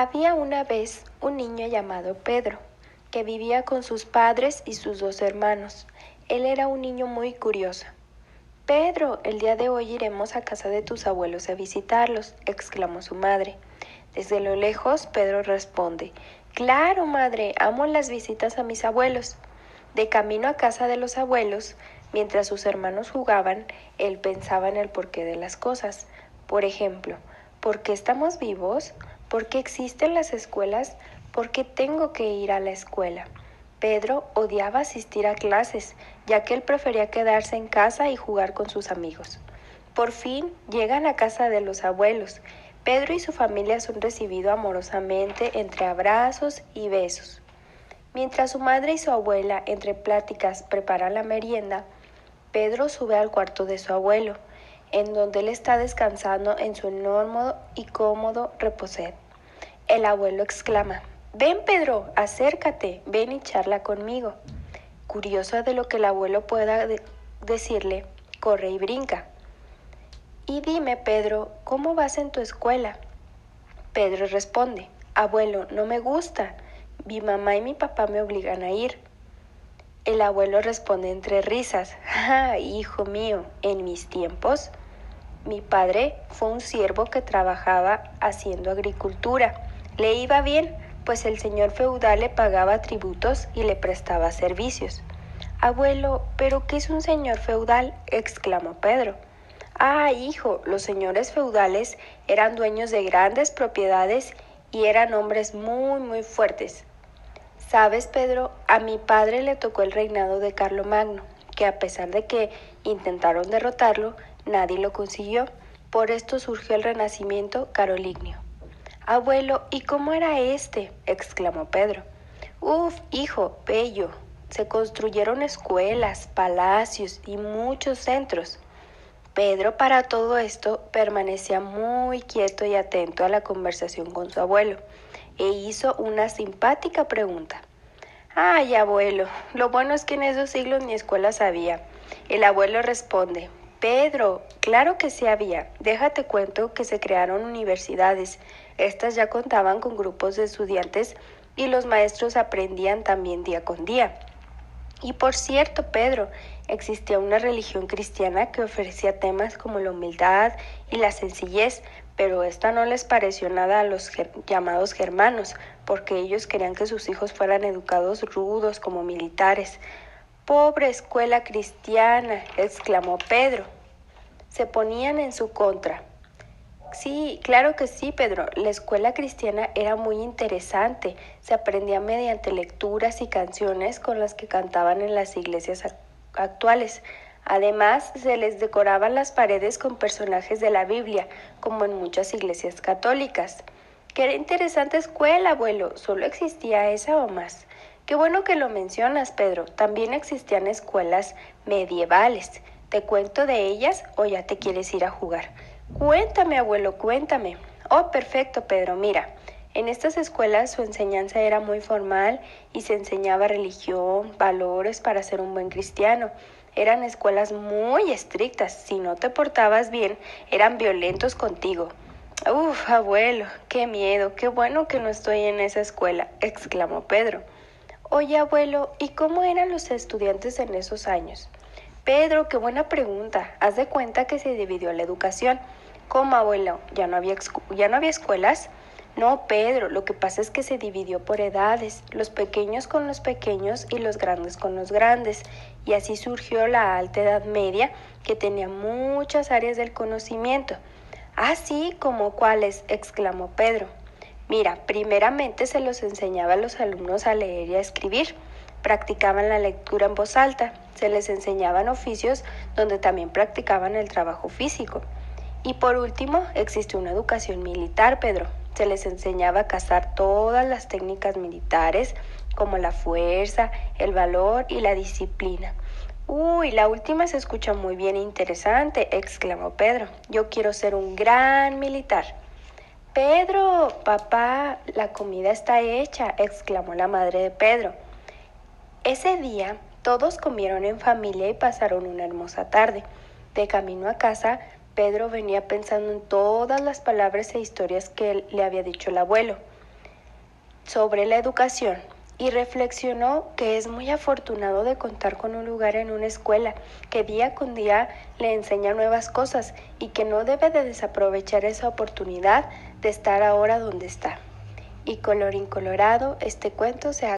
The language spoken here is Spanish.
Había una vez un niño llamado Pedro, que vivía con sus padres y sus dos hermanos. Él era un niño muy curioso. Pedro, el día de hoy iremos a casa de tus abuelos a visitarlos, exclamó su madre. Desde lo lejos, Pedro responde, Claro, madre, amo las visitas a mis abuelos. De camino a casa de los abuelos, mientras sus hermanos jugaban, él pensaba en el porqué de las cosas. Por ejemplo, ¿por qué estamos vivos? ¿Por qué existen las escuelas? ¿Por qué tengo que ir a la escuela? Pedro odiaba asistir a clases, ya que él prefería quedarse en casa y jugar con sus amigos. Por fin llegan a casa de los abuelos. Pedro y su familia son recibidos amorosamente entre abrazos y besos. Mientras su madre y su abuela, entre pláticas, preparan la merienda, Pedro sube al cuarto de su abuelo, en donde él está descansando en su enorme y cómodo reposet. El abuelo exclama, Ven, Pedro, acércate, ven y charla conmigo. Curioso de lo que el abuelo pueda decirle, corre y brinca. Y dime, Pedro, ¿cómo vas en tu escuela? Pedro responde, Abuelo, no me gusta. Mi mamá y mi papá me obligan a ir. El abuelo responde entre risas, hijo mío, en mis tiempos, mi padre fue un siervo que trabajaba haciendo agricultura. Le iba bien, pues el señor feudal le pagaba tributos y le prestaba servicios. Abuelo, ¿pero qué es un señor feudal? Exclamó Pedro. Hijo, los señores feudales eran dueños de grandes propiedades y eran hombres muy fuertes. Sabes, Pedro, a mi padre le tocó el reinado de Carlomagno, que a pesar de que intentaron derrotarlo, nadie lo consiguió. Por esto surgió el renacimiento carolingio. Abuelo, ¿y cómo era este? Exclamó Pedro. Hijo, bello. Se construyeron escuelas, palacios y muchos centros. Pedro para todo esto permanecía muy quieto y atento a la conversación con su abuelo e hizo una simpática pregunta. Abuelo, lo bueno es que en esos siglos ni escuelas había. El abuelo responde, Pedro, claro que sí había. Déjate cuento que se crearon universidades. Estas ya contaban con grupos de estudiantes y los maestros aprendían también día con día. Y por cierto, Pedro, existía una religión cristiana que ofrecía temas como la humildad y la sencillez, pero esta no les pareció nada a los llamados germanos, porque ellos querían que sus hijos fueran educados rudos como militares. Pobre escuela cristiana, exclamó Pedro. Se ponían en su contra. Sí, claro que sí, Pedro. La escuela cristiana era muy interesante. Se aprendía mediante lecturas y canciones con las que cantaban en las iglesias actuales. Además, se les decoraban las paredes con personajes de la Biblia, como en muchas iglesias católicas. ¡Qué interesante escuela, abuelo! ¿Solo existía esa o más? Qué bueno que lo mencionas, Pedro. También existían escuelas medievales. ¿Te cuento de ellas o ya te quieres ir a jugar? Cuéntame, abuelo, cuéntame. Perfecto, Pedro. Mira, en estas escuelas su enseñanza era muy formal y se enseñaba religión, valores para ser un buen cristiano. Eran escuelas muy estrictas. Si no te portabas bien, eran violentos contigo. Abuelo, qué miedo, qué bueno que no estoy en esa escuela, exclamó Pedro. Oye, abuelo, ¿y cómo eran los estudiantes en esos años? Pedro, qué buena pregunta. Haz de cuenta que se dividió la educación. ¿Cómo, abuelo? ¿Ya no había escuelas? No, Pedro, lo que pasa es que se dividió por edades, los pequeños con los pequeños y los grandes con los grandes, y así surgió la Alta Edad Media, que tenía muchas áreas del conocimiento. Sí, ¿como cuáles? Exclamó Pedro. Mira, primeramente se los enseñaba a los alumnos a leer y a escribir. Practicaban la lectura en voz alta, se les enseñaban oficios donde también practicaban el trabajo físico. Y por último, existe una educación militar, Pedro. Se les enseñaba a cazar todas las técnicas militares, como la fuerza, el valor y la disciplina. La última se escucha muy bien e interesante, exclamó Pedro. Yo quiero ser un gran militar. Pedro, papá, la comida está hecha, exclamó la madre de Pedro. Ese día todos comieron en familia y pasaron una hermosa tarde. De camino a casa, Pedro venía pensando en todas las palabras e historias que le había dicho el abuelo. sobre la educación y reflexionó que es muy afortunado de contar con un lugar en una escuela que día con día le enseña nuevas cosas y que no debe de desaprovechar esa oportunidad de estar ahora donde está. Y colorín colorado, este cuento se ha